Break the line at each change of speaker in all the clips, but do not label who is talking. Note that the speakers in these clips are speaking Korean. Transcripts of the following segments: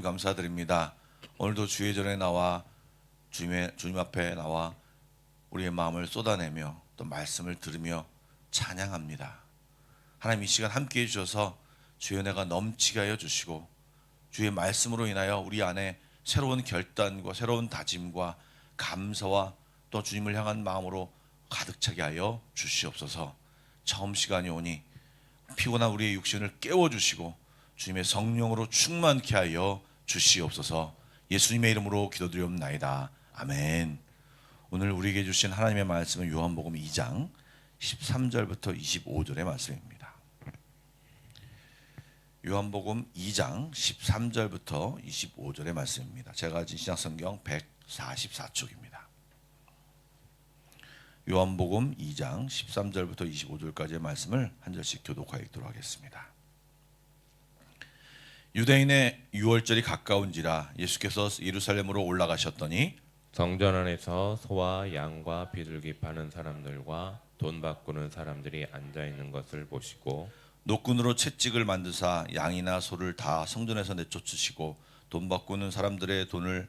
감사드립니다. 오늘도 주의 전에 나와 주님 앞에 나와 우리의 마음을 쏟아내며 또 말씀을 들으며 찬양합니다. 하나님, 이 시간 함께 해주셔서 주의 은혜가 넘치게 하여 주시고 주의 말씀으로 인하여 우리 안에 새로운 결단과 새로운 다짐과 감사와 또 주님을 향한 마음으로 가득 차게 하여 주시옵소서. 처음 시간이 오니 피곤한 우리의 육신을 깨워주시고 주님의 성령으로 충만케 하여 주시옵소서. 예수님의 이름으로 기도드리옵나이다. 아멘. 오늘 우리에게 주신 하나님의 말씀은 요한복음 2장 13절부터 25절의 말씀입니다. 요한복음 2장 13절부터 25절의 말씀입니다. 제가 가진 신약성경 144쪽입니다. 요한복음 2장 13절부터 25절까지의 말씀을 한 절씩 교독하여 읽도록 하겠습니다. 유대인의 유월절이 가까운지라 예수께서 예루살렘으로 올라가셨더니
성전 안에서 소와 양과 비둘기 파는 사람들과 돈 바꾸는 사람들이 앉아 있는 것을 보시고
노끈으로 채찍을 만드사 양이나 소를 다 성전에서 내쫓으시고 돈 바꾸는 사람들의 돈을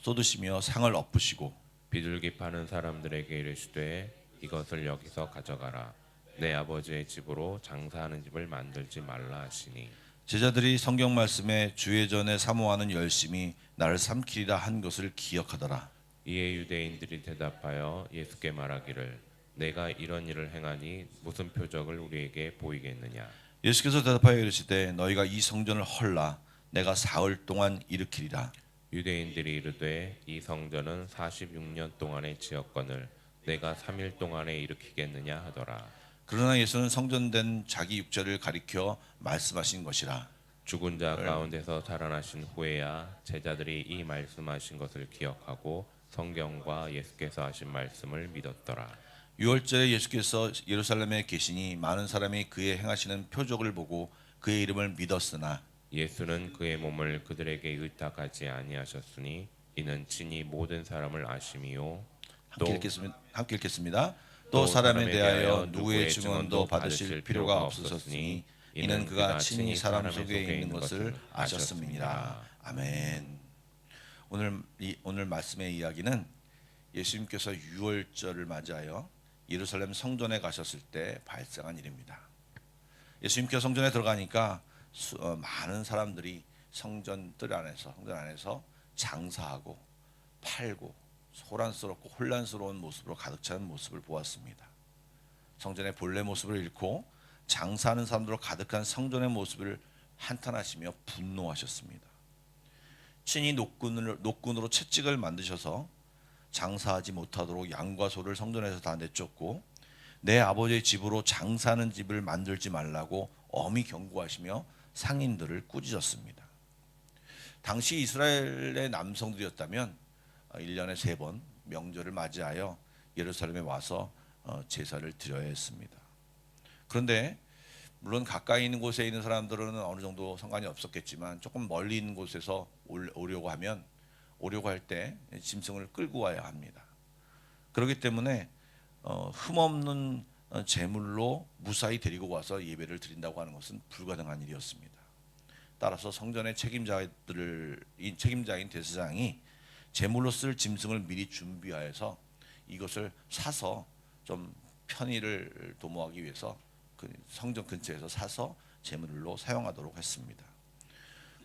쏟으시며 상을 엎으시고
비둘기 파는 사람들에게 이르시되 이것을 여기서 가져가라. 내 아버지의 집으로 장사하는 집을 만들지 말라 하시니
제자들이 성경 말씀에 주의 전에 사모하는 열심이 나를 삼키리라 한 것을 기억하더라.
이에 유대인들이 대답하여 예수께 말하기를 내가 이런 일을 행하니 무슨 표적을 우리에게 보이겠느냐.
예수께서 대답하여 이르시되 너희가 이 성전을 헐라 내가 사흘 동안 일으키리라.
유대인들이 이르되 이 성전은 46년 동안에 지었거늘 내가 3일 동안에 일으키겠느냐 하더라.
그러나 예수는 성전된 자기 육체를 가리켜 말씀하신 것이라.
죽은 자 가운데서 살아나신 후에야 제자들이 이 말씀하신 것을 기억하고 성경과 예수께서 하신 말씀을 믿었더라.
유월절에 예수께서 예루살렘에 계시니 많은 사람이 그의 행하시는 표적을 보고 그의 이름을 믿었으나
예수는 그의 몸을 그들에게 의탁하지 아니하셨으니 이는 친히 모든 사람을 아심이요
함께 읽겠습니다. 또 사람에 대하여 누구의 증언도 받으실 필요가 없으셨으니 이는 그가 친히 사람 속에 있는 것을 아셨음이니라. 아멘. 오늘 말씀의 이야기는 예수님께서 유월절을 맞이하여 예루살렘 성전에 가셨을 때 발생한 일입니다. 예수님께서 성전에 들어가니까 많은 사람들이 성전 안에서 장사하고 팔고 소란스럽고 혼란스러운 모습으로 가득 찬 모습을 보았습니다. 성전의 본래 모습을 잃고 장사하는 사람들로 가득한 성전의 모습을 한탄하시며 분노하셨습니다. 친히 노끈으로 채찍을 만드셔서 장사하지 못하도록 양과 소를 성전에서 다 내쫓고 내 아버지의 집으로 장사하는 집을 만들지 말라고 엄히 경고하시며 상인들을 꾸짖었습니다. 당시 이스라엘의 남성들이었다면 1년에 3번 명절을 맞이하여 예루살렘에 와서 제사를 드려야 했습니다. 그런데 물론 가까이 있는 곳에 있는 사람들은 어느 정도 상관이 없었겠지만 조금 멀리 있는 곳에서 오려고 할 때 짐승을 끌고 와야 합니다. 그렇기 때문에 흠없는 제물로 무사히 데리고 와서 예배를 드린다고 하는 것은 불가능한 일이었습니다. 따라서 성전의 책임자인 대제사장이 제물로 쓸 짐승을 미리 준비하여서 이것을 사서 좀 편의를 도모하기 위해서 그 성전 근처에서 사서 제물로 사용하도록 했습니다.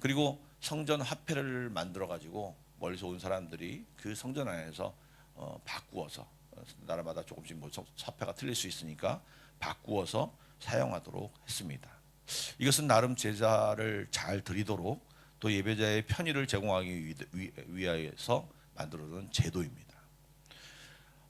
그리고 성전 화폐를 만들어 가지고 멀리서 온 사람들이 그 성전 안에서 바꾸어서 나라마다 조금씩 화폐가 틀릴 수 있으니까 바꾸어서 사용하도록 했습니다. 이것은 나름 제사를 잘 드리도록 또 예배자의 편의를 제공하기 위하여서 만들어둔 제도입니다.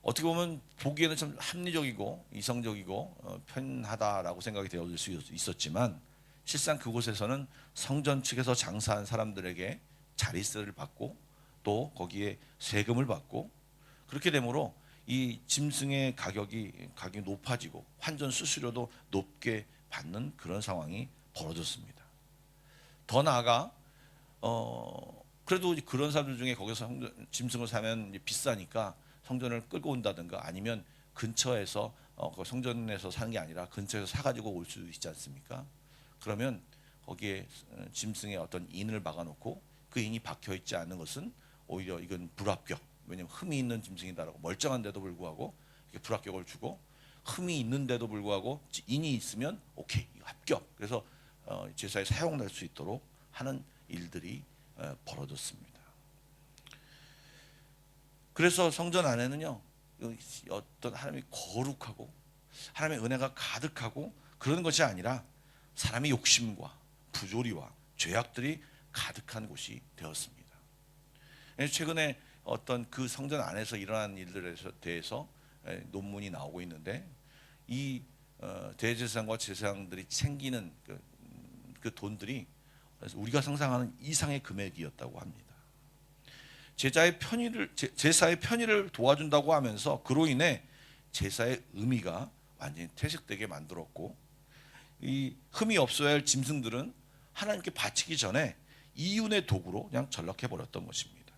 어떻게 보면 보기에는 참 합리적이고 이성적이고 편하다라고 생각이 되어질 수 있었지만 실상 그곳에서는 성전 측에서 장사한 사람들에게 자릿세를 받고 또 거기에 세금을 받고 그렇게 되므로 이 짐승의 가격이 높아지고 환전 수수료도 높게 받는 그런 상황이 벌어졌습니다. 더 나아가 그래도 그런 사람들 중에 거기서 짐승을 사면 비싸니까 성전을 끌고 온다든가 아니면 근처에서 성전에서 사는 게 아니라 근처에서 사가지고 올 수 있지 않습니까? 그러면 거기에 짐승의 어떤 인을 박아놓고 그 인이 박혀 있지 않는 것은 오히려 이건 불합격. 왜냐하면 흠이 있는 짐승이다라고 멀쩡한데도 불구하고 이렇게 불합격을 주고, 흠이 있는데도 불구하고 인이 있으면 오케이 합격. 그래서 제사에 사용될 수 있도록 하는 일들이 벌어졌습니다. 그래서 성전 안에는요, 어떤 하나님이 거룩하고 하나님의 은혜가 가득하고 그런 것이 아니라 사람의 욕심과 부조리와 죄악들이 가득한 곳이 되었습니다. 최근에 어떤 그 성전 안에서 일어난 일들에 대해서 논문이 나오고 있는데, 이 대제사장과 제사장들이 챙기는 그 돈들이 우리가 상상하는 이상의 금액이었다고 합니다. 제사의 편의를 도와준다고 하면서 그로 인해 제사의 의미가 완전히 퇴색되게 만들었고, 이 흠이 없어야 할 짐승들은 하나님께 바치기 전에 이윤의 도구로 그냥 전락해 버렸던 것입니다.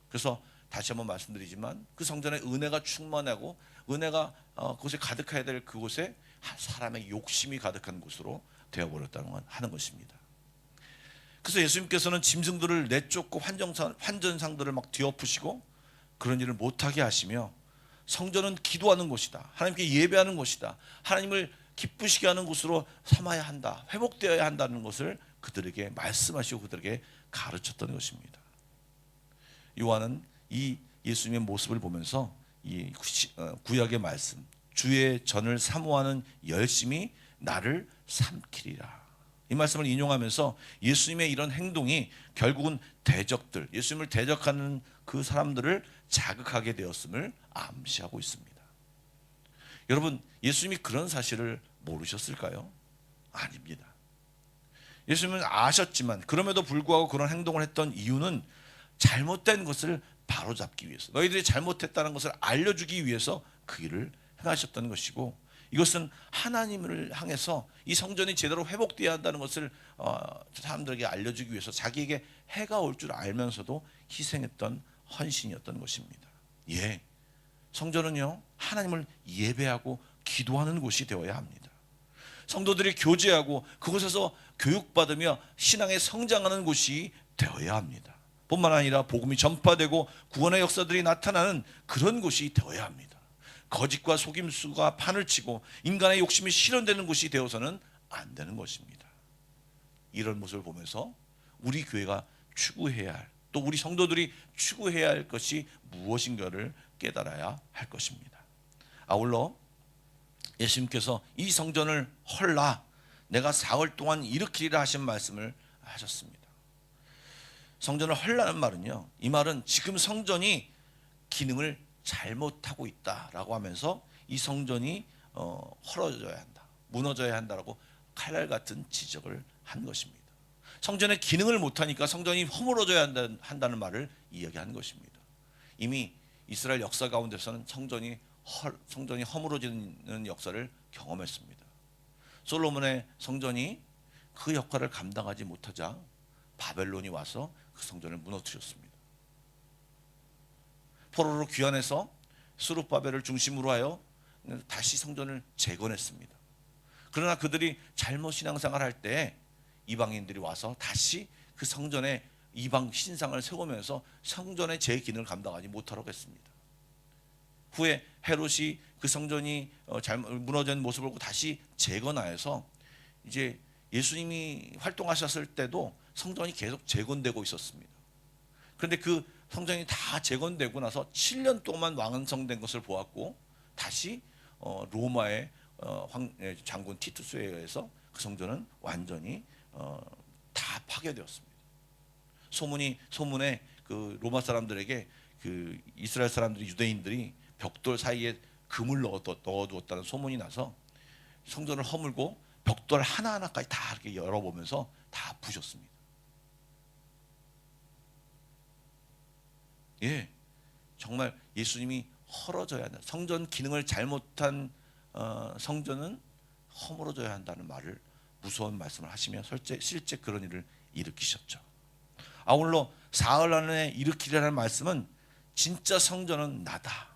그래서 다시 한번 말씀드리지만 그 성전에 은혜가 충만하고 은혜가 그곳에 가득해야 될 그곳에 사람의 욕심이 가득한 곳으로 되어버렸다는 하는 것입니다. 그래서 예수님께서는 짐승들을 내쫓고 환전상들을 막 뒤엎으시고 그런 일을 못하게 하시며, 성전은 기도하는 곳이다, 하나님께 예배하는 곳이다, 하나님을 기쁘시게 하는 곳으로 삼아야 한다, 회복되어야 한다는 것을 그들에게 말씀하시고 그들에게 가르쳤던 것입니다. 요한은 이 예수님의 모습을 보면서 이 구약의 말씀, 주의 전을 사모하는 열심이 나를 삼키리라, 이 말씀을 인용하면서 예수님의 이런 행동이 결국은 대적들, 예수님을 대적하는 그 사람들을 자극하게 되었음을 암시하고 있습니다. 여러분, 예수님이 그런 사실을 모르셨을까요? 아닙니다. 예수님은 아셨지만 그럼에도 불구하고 그런 행동을 했던 이유는 잘못된 것을 바로잡기 위해서, 너희들이 잘못했다는 것을 알려주기 위해서 그 일을 행하셨던 것이고, 이것은 하나님을 향해서 이 성전이 제대로 회복되어야 한다는 것을 사람들에게 알려주기 위해서 자기에게 해가 올 줄 알면서도 희생했던 헌신이었던 것입니다. 예, 성전은요, 하나님을 예배하고 기도하는 곳이 되어야 합니다. 성도들이 교제하고 그곳에서 교육받으며 신앙에 성장하는 곳이 되어야 합니다. 뿐만 아니라 복음이 전파되고 구원의 역사들이 나타나는 그런 곳이 되어야 합니다. 거짓과 속임수가 판을 치고 인간의 욕심이 실현되는 곳이 되어서는 안 되는 것입니다. 이런 모습을 보면서 우리 교회가 추구해야 할, 또 우리 성도들이 추구해야 할 것이 무엇인가를 깨달아야 할 것입니다. 아울러 예수님께서 이 성전을 헐라, 내가 사흘 동안 일으키리라 하신 말씀을 하셨습니다. 성전을 헐라는 말은요, 이 말은 지금 성전이 기능을 잘못하고 있다라고 하면서 이 성전이 헐어져야 한다, 무너져야 한다라고 칼날 같은 지적을 한 것입니다. 성전의 기능을 못하니까 성전이 허물어져야 한다는 말을 이야기한 것입니다. 이미 이스라엘 역사 가운데서는 성전이 허물어지는 역사를 경험했습니다. 솔로몬의 성전이 그 역할을 감당하지 못하자 바벨론이 와서 그 성전을 무너뜨렸습니다. 포로로 귀환해서 스룹바벨을 중심으로 하여 다시 성전을 재건했습니다. 그러나 그들이 잘못 신앙생활을 할 때 이방인들이 와서 다시 그 성전에 이방 신상을 세우면서 성전의 재기능을 감당하지 못하도록 했습니다. 후에 헤롯이 그 성전이 무너진 모습을 보고 다시 재건하여서 이제 예수님이 활동하셨을 때도 성전이 계속 재건되고 있었습니다. 그런데 그 성전이 다 재건되고 나서 7년 동안 완성된 것을 보았고, 다시 로마의 장군 티투스에 의해서 그 성전은 완전히 다 파괴되었습니다. 소문에 그 로마 사람들에게 그 이스라엘 사람들이, 유대인들이 벽돌 사이에 금을 넣어두었다는 소문이 나서 성전을 허물고 벽돌 하나하나까지 다 이렇게 열어보면서 다 부셨습니다. 예, 정말 예수님이 헐어져야 한다, 성전 기능을 잘못한 성전은 허물어져야 한다는 말을, 무서운 말씀을 하시며 실제 그런 일을 일으키셨죠. 아울러 사흘 안에 일으키리라는 말씀은 진짜 성전은 나다,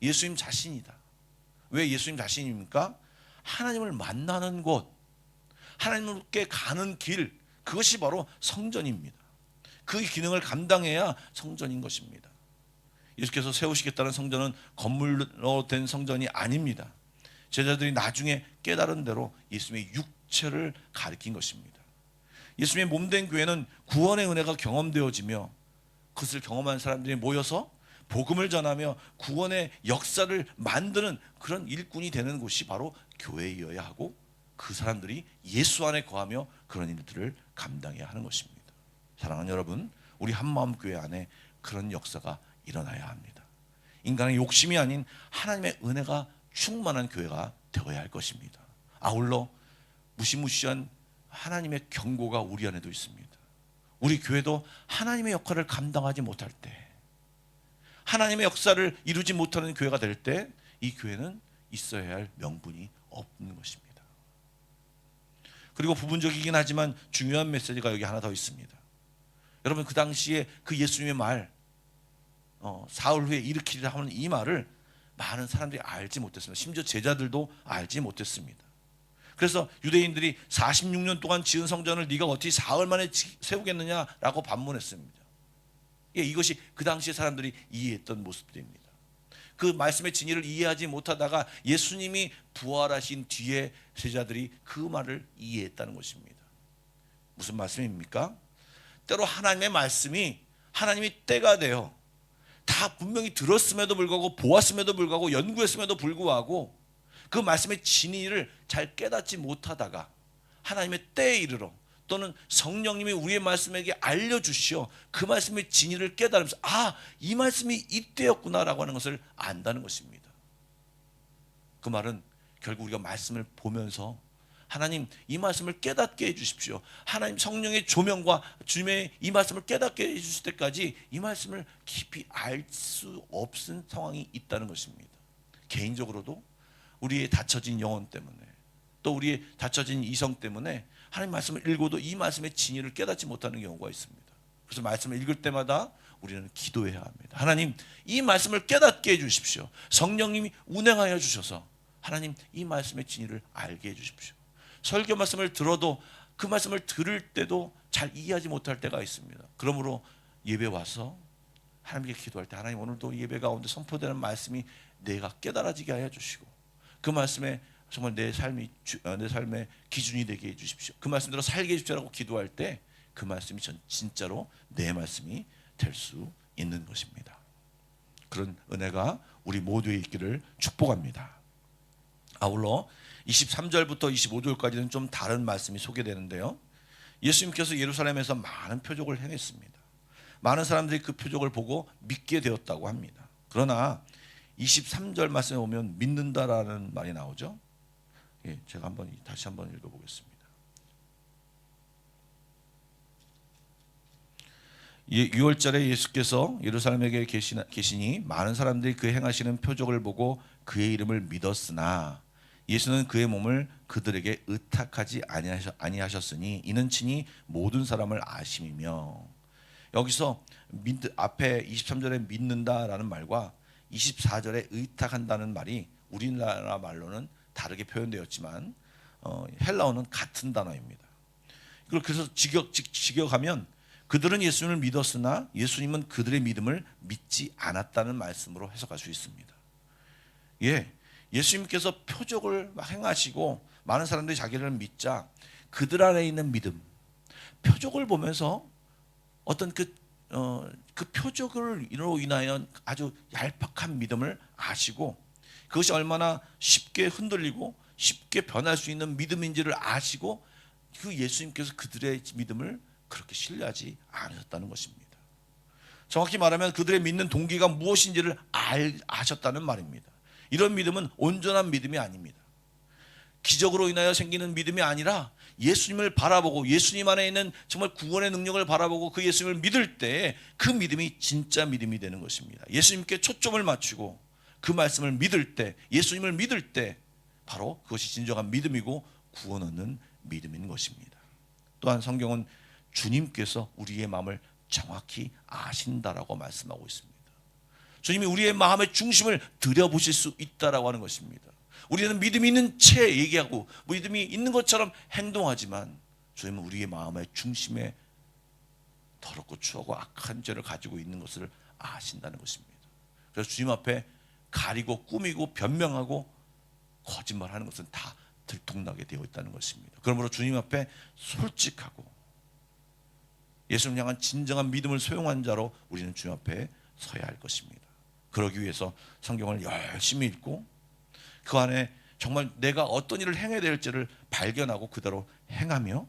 예수님 자신이다. 왜 예수님 자신입니까? 하나님을 만나는 곳, 하나님께 가는 길, 그것이 바로 성전입니다. 그 기능을 감당해야 성전인 것입니다. 예수께서 세우시겠다는 성전은 건물로 된 성전이 아닙니다. 제자들이 나중에 깨달은 대로 예수님의 육체를 가리킨 것입니다. 예수님의 몸된 교회는 구원의 은혜가 경험되어지며 그것을 경험한 사람들이 모여서 복음을 전하며 구원의 역사를 만드는 그런 일꾼이 되는 곳이 바로 교회이어야 하고, 그 사람들이 예수 안에 거하며 그런 일들을 감당해야 하는 것입니다. 사랑하는 여러분, 우리 한마음교회 안에 그런 역사가 일어나야 합니다. 인간의 욕심이 아닌 하나님의 은혜가 충만한 교회가 되어야 할 것입니다. 아울러 무시무시한 하나님의 경고가 우리 안에도 있습니다. 우리 교회도 하나님의 역할을 감당하지 못할 때, 하나님의 역사를 이루지 못하는 교회가 될 때, 이 교회는 있어야 할 명분이 없는 것입니다. 그리고 부분적이긴 하지만 중요한 메시지가 여기 하나 더 있습니다. 여러분, 그 당시에 그 예수님의 말, 사흘 후에 일으키리라 하는 이 말을 많은 사람들이 알지 못했습니다. 심지어 제자들도 알지 못했습니다. 그래서 유대인들이 46년 동안 지은 성전을 네가 어떻게 사흘 만에 세우겠느냐라고 반문했습니다. 이것이 그 당시에 사람들이 이해했던 모습들입니다. 그 말씀의 진리를 이해하지 못하다가 예수님이 부활하신 뒤에 제자들이 그 말을 이해했다는 것입니다. 무슨 말씀입니까? 때로 하나님의 말씀이 하나님이 때가 되어 다 분명히 들었음에도 불구하고, 보았음에도 불구하고, 연구했음에도 불구하고 그 말씀의 진리를 잘 깨닫지 못하다가 하나님의 때에 이르러, 또는 성령님이 우리의 말씀에게 알려주시어 그 말씀의 진리를 깨달으면서 이 말씀이 이때였구나라고 하는 것을 안다는 것입니다. 그 말은 결국 우리가 말씀을 보면서 하나님, 이 말씀을 깨닫게 해주십시오, 하나님 성령의 조명과 주님의 이 말씀을 깨닫게 해주실 때까지 이 말씀을 깊이 알 수 없는 상황이 있다는 것입니다. 개인적으로도 우리의 닫혀진 영혼 때문에, 또 우리의 닫혀진 이성 때문에 하나님 말씀을 읽어도 이 말씀의 진리를 깨닫지 못하는 경우가 있습니다. 그래서 말씀을 읽을 때마다 우리는 기도해야 합니다. 하나님, 이 말씀을 깨닫게 해주십시오. 성령님이 운행하여 주셔서 하나님, 이 말씀의 진리를 알게 해주십시오. 설교 말씀을 들어도 그 말씀을 들을 때도 잘 이해하지 못할 때가 있습니다. 그러므로 예배 와서 하나님께 기도할 때, 하나님, 오늘도 예배 가운데 선포되는 말씀이 내가 깨달아지게 하여 주시고 그 말씀에 정말 내 삶의 기준이 되게 해주십시오. 그 말씀대로 살게 해주십시오라고 기도할 때 그 말씀이 진짜로 내 말씀이 될 수 있는 것입니다. 그런 은혜가 우리 모두에 있기를 축복합니다. 아울러 23절부터 25절까지는 좀 다른 말씀이 소개되는데요, 예수님께서 예루살렘에서 많은 표적을 행했습니다. 많은 사람들이 그 표적을 보고 믿게 되었다고 합니다. 그러나 23절 말씀에 보면 믿는다라는 말이 나오죠. 제가 다시 한번 읽어보겠습니다. 6월절에 예수께서 예루살렘에 계시니 많은 사람들이 그 행하시는 표적을 보고 그의 이름을 믿었으나 예수는 그의 몸을 그들에게 의탁하지 아니하셨으니 이는 친히 모든 사람을 아심이며. 여기서 앞에 23절에 믿는다라는 말과 24절에 의탁한다는 말이 우리나라 말로는 다르게 표현되었지만 헬라어는 같은 단어입니다. 그래서 직역하면 그들은 예수님을 믿었으나 예수님은 그들의 믿음을 믿지 않았다는 말씀으로 해석할 수 있습니다. 예수님께서 표적을 행하시고 많은 사람들이 자기를 믿자 그들 안에 있는 믿음, 표적을 보면서 어떤 그 표적으로 인하여 아주 얄팍한 믿음을 아시고 그것이 얼마나 쉽게 흔들리고 쉽게 변할 수 있는 믿음인지를 아시고 그 예수님께서 그들의 믿음을 그렇게 신뢰하지 않으셨다는 것입니다. 정확히 말하면 그들의 믿는 동기가 무엇인지를 아셨다는 말입니다. 이런 믿음은 온전한 믿음이 아닙니다. 기적으로 인하여 생기는 믿음이 아니라 예수님을 바라보고 예수님 안에 있는 정말 구원의 능력을 바라보고 그 예수님을 믿을 때 그 믿음이 진짜 믿음이 되는 것입니다. 예수님께 초점을 맞추고 그 말씀을 믿을 때, 예수님을 믿을 때 바로 그것이 진정한 믿음이고 구원 얻는 믿음인 것입니다. 또한 성경은 주님께서 우리의 마음을 정확히 아신다라고 말씀하고 있습니다. 주님이 우리의 마음의 중심을 들여보실 수 있다라고 하는 것입니다. 우리는 믿음이 있는 채 얘기하고 믿음이 있는 것처럼 행동하지만 주님은 우리의 마음의 중심에 더럽고 추하고 악한 죄를 가지고 있는 것을 아신다는 것입니다. 그래서 주님 앞에 가리고 꾸미고 변명하고 거짓말하는 것은 다 들통나게 되어 있다는 것입니다. 그러므로 주님 앞에 솔직하고 예수님 향한 진정한 믿음을 소용한 자로 우리는 주님 앞에 서야 할 것입니다. 그러기 위해서 성경을 열심히 읽고 그 안에 정말 내가 어떤 일을 행해야 될지를 발견하고 그대로 행하며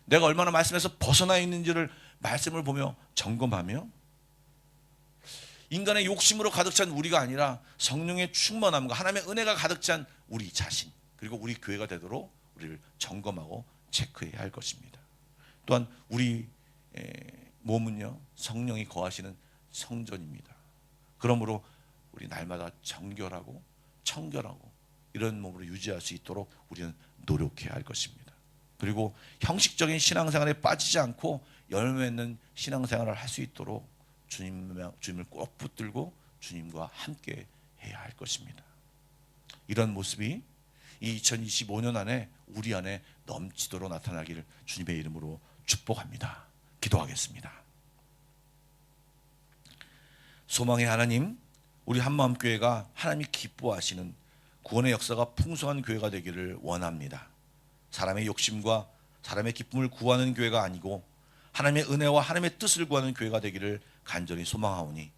내가 얼마나 말씀에서 벗어나 있는지를 말씀을 보며 점검하며 인간의 욕심으로 가득 찬 우리가 아니라 성령의 충만함과 하나님의 은혜가 가득 찬 우리 자신 그리고 우리 교회가 되도록 우리를 점검하고 체크해야 할 것입니다. 또한 우리 몸은요 성령이 거하시는 성전입니다. 그러므로 우리 날마다 정결하고 청결하고 이런 몸으로 유지할 수 있도록 우리는 노력해야 할 것입니다. 그리고 형식적인 신앙생활에 빠지지 않고 열매 있는 신앙생활을 할 수 있도록 주님을 꼭 붙들고 주님과 함께 해야 할 것입니다. 이런 모습이 이 2025년 안에 우리 안에 넘치도록 나타나기를 주님의 이름으로 축복합니다. 기도하겠습니다. 소망의 하나님, 우리 한마음교회가 하나님이 기뻐하시는 구원의 역사가 풍성한 교회가 되기를 원합니다. 사람의 욕심과 사람의 기쁨을 구하는 교회가 아니고 하나님의 은혜와 하나님의 뜻을 구하는 교회가 되기를 간절히 소망하오니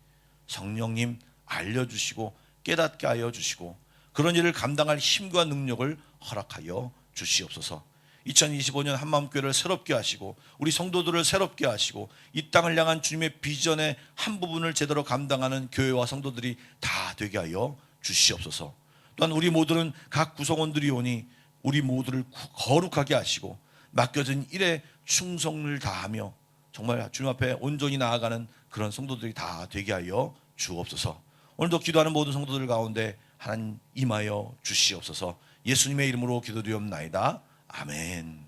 성령님 알려주시고 깨닫게 하여 주시고 그런 일을 감당할 힘과 능력을 허락하여 주시옵소서. 2025년 한마음교회를 새롭게 하시고 우리 성도들을 새롭게 하시고 이 땅을 향한 주님의 비전의 한 부분을 제대로 감당하는 교회와 성도들이 다 되게 하여 주시옵소서. 또한 우리 모두는 각 구성원들이 오니 우리 모두를 거룩하게 하시고 맡겨진 일에 충성을 다하며 정말 주님 앞에 온전히 나아가는 그런 성도들이 다 되게 하여 주옵소서. 오늘도 기도하는 모든 성도들 가운데 하나님 임하여 주시옵소서. 예수님의 이름으로 기도드리옵나이다. 아멘.